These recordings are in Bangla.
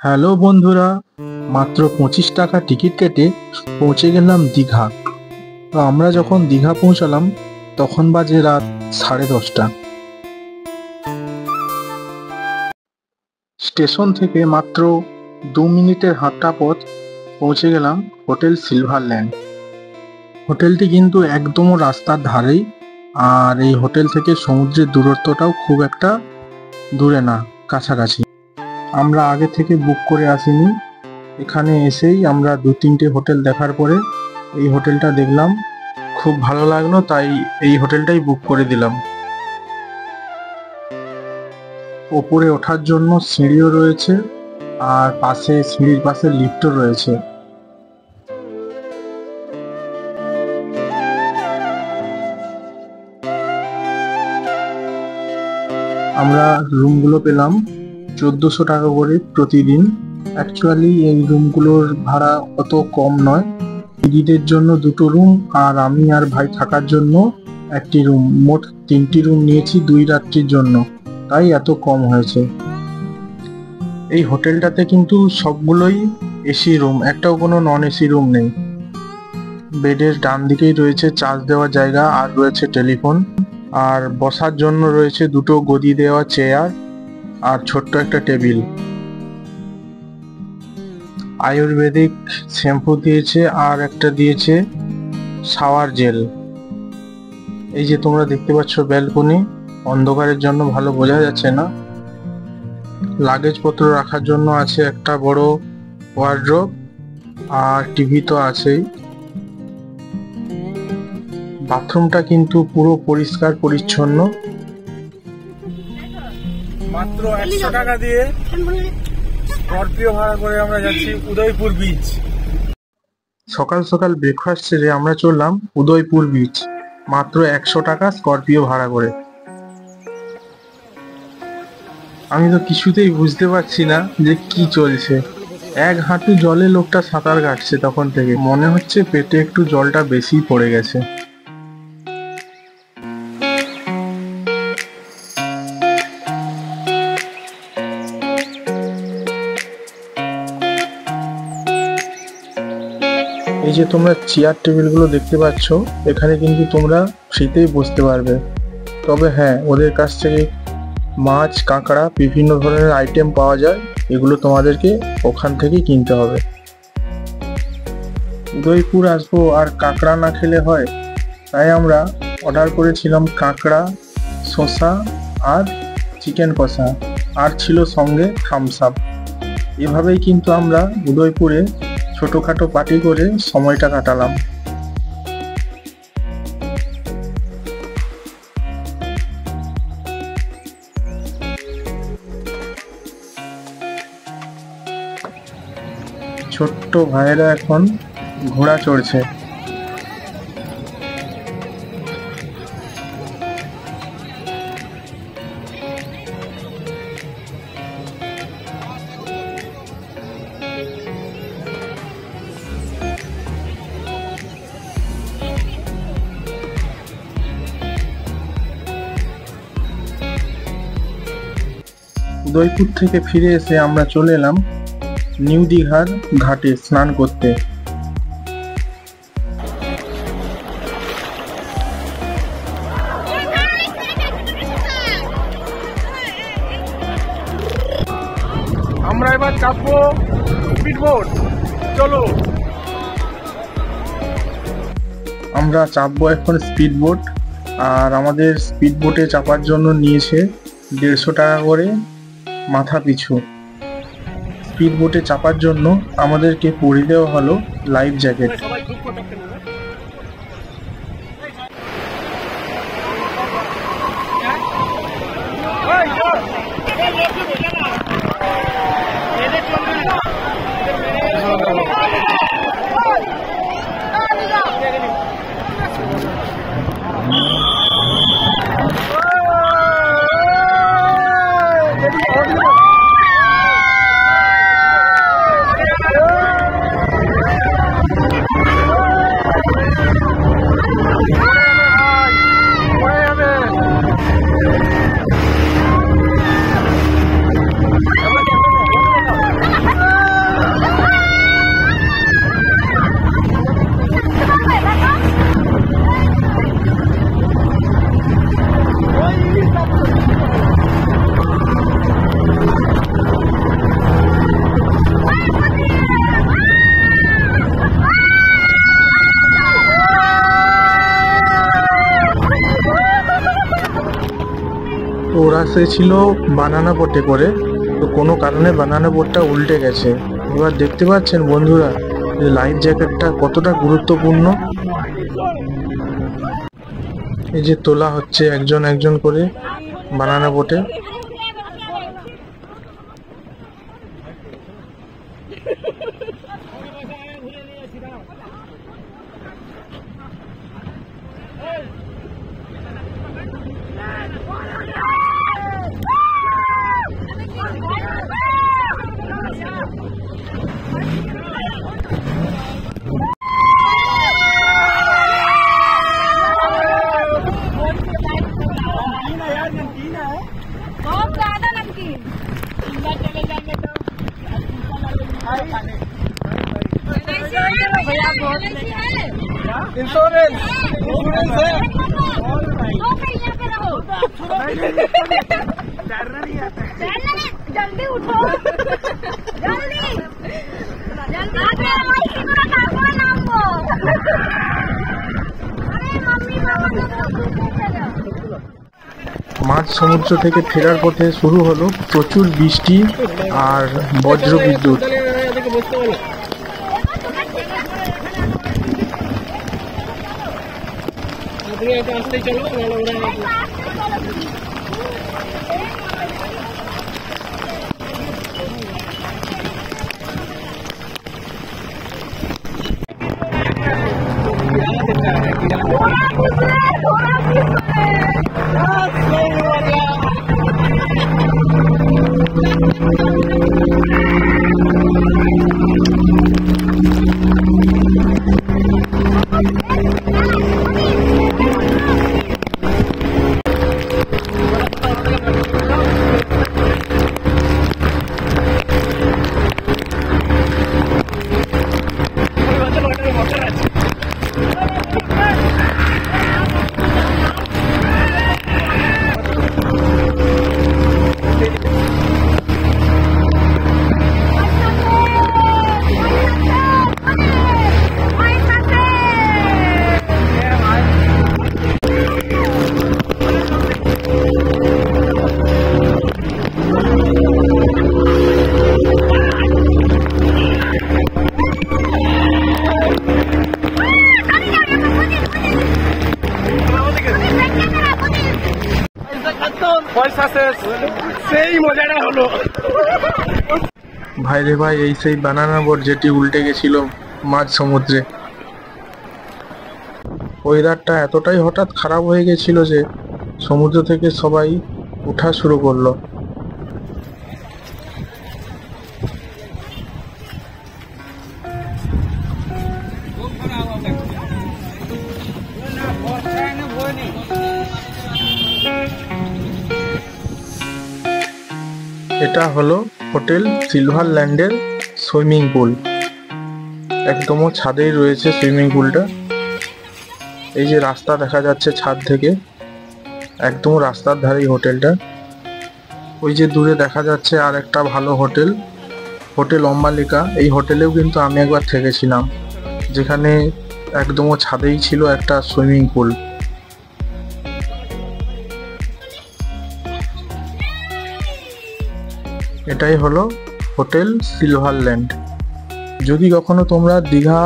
হ্যালো বন্ধুরা, মাত্র 25 টাকা টিকিট কেটে পৌঁছে গেলাম দীঘা। তো আমরা যখন দীঘা পৌঁছালাম তখন বাজে রাত 10:30। স্টেশন থেকে মাত্র 2 মিনিটের হাঁটা পথ পৌঁছে গেলাম হোটেল সিলভারল্যান্ড। হোটেলটি কিন্তু একদম রাস্তার ধারেই, আর এই হোটেল থেকে সমুদ্রের দূরত্বটাও খুব একটা দূরে না, কাছাকাছি। আমরা আগে থেকে বুক করে আসিনি, এখানে এসেই আমরা 2-3টে হোটেল দেখার পরে এই হোটেলটা দেখলাম, খুব ভালো লাগলো, তাই এই হোটেলটাই বুক করে দিলাম। ওপরে ওঠার জন্য সিঁড়িও রয়েছে, আর সিঁড়ির পাশে লিফটও রয়েছে। আমরা রুমগুলো পেলাম 1400 টাকা করে প্রতিদিন। অ্যাকচুয়ালি এই রুমগুলোর ভাড়া অত কম নয়। দিদিদের জন্য 2টো রুম, আর আমি আর ভাই থাকার জন্য 1টি রুম, মোট 3টি রুম নিয়েছি 2 রাত্রির জন্য, তাই এত কম হয়েছে। এই হোটেলটাতে কিন্তু সবগুলোই এসি রুম, একটাও কোনো নন এসি রুম নেই। বেডের ডান দিকেই রয়েছে চার্জ দেওয়ার জায়গা, আর রয়েছে টেলিফোন, আর বসার জন্য রয়েছে 2টো গদি দেওয়া চেয়ার আর ছোট্ট একটা টেবিল। আয়ুর্বেদিক শ্যাম্পু দিয়েছে, আর একটা দিয়েছে শাওয়ার জেল। এই যে তোমরা দেখতে পাচ্ছ ব্যালকনি, অন্ধকারের জন্য ভালো বোঝা যাচ্ছে না। লাগেজ পত্র রাখার জন্য আছে একটা বড় ওয়ার্ড্রোব, আর টিভি তো আছেই। বাথরুমটা কিন্তু পুরো পরিষ্কার পরিচ্ছন্ন। মাত্র 100 টাকা দিয়ে স্করপিও ভাড়া করে আমরা যাচ্ছি উদয়পুর বিচ। সকাল সকাল ব্রেকফাস্ট সেরে আমরা চললাম উদয়পুর বিচ, মাত্র 100 টাকা স্করপিও ভাড়া করে। আমি তো কিছুতেই বুঝতে পারছি না যে কি চলছে। 1 হাঁটু জলে লোকটা সাঁতার কাটছে, তখন থেকে মনে হচ্ছে পেটে একটু জলটা বেশি পড়ে গেছে। এই যে তোমরা চেয়ার টেবিলগুলো দেখতে পাচ্ছ, এখানে কিন্তু তোমরা ফ্রিতেই বসতে পারবে। তবে হ্যাঁ, ওদের কাছ থেকে মাছ, কাঁকড়া, বিভিন্ন ধরনের আইটেম পাওয়া যায়, এগুলো তোমাদেরকে ওখান থেকেই কিনতে হবে। উদয়পুর আসবো আর কাঁকড়া না খেলে হয়, তাই আমরা অর্ডার করেছিলাম কাঁকড়া, শসা আর চিকেন কষা, আর ছিল সঙ্গে থামস আপ। এভাবেই কিন্তু আমরা উদয়পুরে ছোটখাটো পার্টি করে সময়টা কাটালাম। ছোট্ট ভাইয়েরা এখন ঘোড়া চড়ছে। উদয়পুর থেকে ফিরে এসে আমরা চলে এলাম নিউ দীঘার ঘাটে স্নান করতে। আমরা এবার চাপবো স্পিডবোট, চলো। আমরা চাপবো এখন স্পিডবোট, আর আমাদের স্পিডবোটে চাপার জন্য নিয়েছে 150 টাকা করে মাথা পিছু। স্পিডবোটে চাপার জন্য আমাদেরকে পরিয়ে দেওয়া হলো লাইফ জ্যাকেট। এসেছিল বানানা বোটে করে, তো কোনো কারণে বানানা বোটটা উল্টে গেছে। এবার দেখতে পাচ্ছেন বন্ধুরা যে লাইফ জ্যাকেটটা কতটা গুরুত্বপূর্ণ। এই যে তোলা হচ্ছে একজন একজন করে বানানা বোটে। बहुत ज्यादा नमकीन भैया बहुत इंश्योरेंस है जल्दी उठो जल्दी মাঝ সমুদ্র থেকে ফেরার পথে শুরু হলো প্রচুর বৃষ্টি আর বজ্র বিদ্যুৎ। ভাই রে ভাই, এই সেই বানানা বোট যেটি উল্টে গেছিল মাঝ সমুদ্রে। ওয়েদারটা এতটাই হঠাৎ খারাপ হয়ে গেছিল যে সমুদ্র থেকে সবাই ওঠা শুরু করলো। এটা হলো হোটেল সিলভার ল্যান্ডের সুইমিং পুল। একদম ছাদেই রয়েছে সুইমিং পুলটা। এই যে রাস্তা দেখা যাচ্ছে ছাদ থেকে, একদম রাস্তার ধারেই হোটেলটা। ওই যে দূরে দেখা যাচ্ছে আর একটা ভালো হোটেল, হোটেল অম্বালিকা। এই হোটেলেও কিন্তু আমি একবার থেকেছিলাম, যেখানে একদম ছাদেই ছিল একটা সুইমিং পুল। এটাই হলো হোটেল সিলভার ল্যান্ড। যদি কখনো তোমরা দীঘা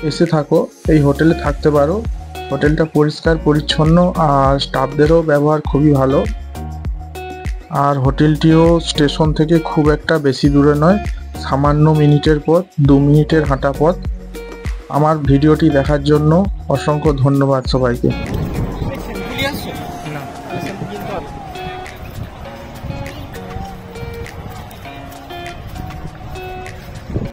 এসে থাকো এই হোটেলে থাকতে পারো। হোটেলটা পরিষ্কার পরিচ্ছন্ন আর স্টাফদেরও ব্যবহার খুবই ভালো। আর হোটেলটিও স্টেশন থেকে খুব একটা বেশি দূরে নয়, সামান্য মিনিটের পথ, 2 মিনিটের হাঁটা পথ। আমার ভিডিওটি দেখার জন্য অসংখ্য ধন্যবাদ সবাইকে।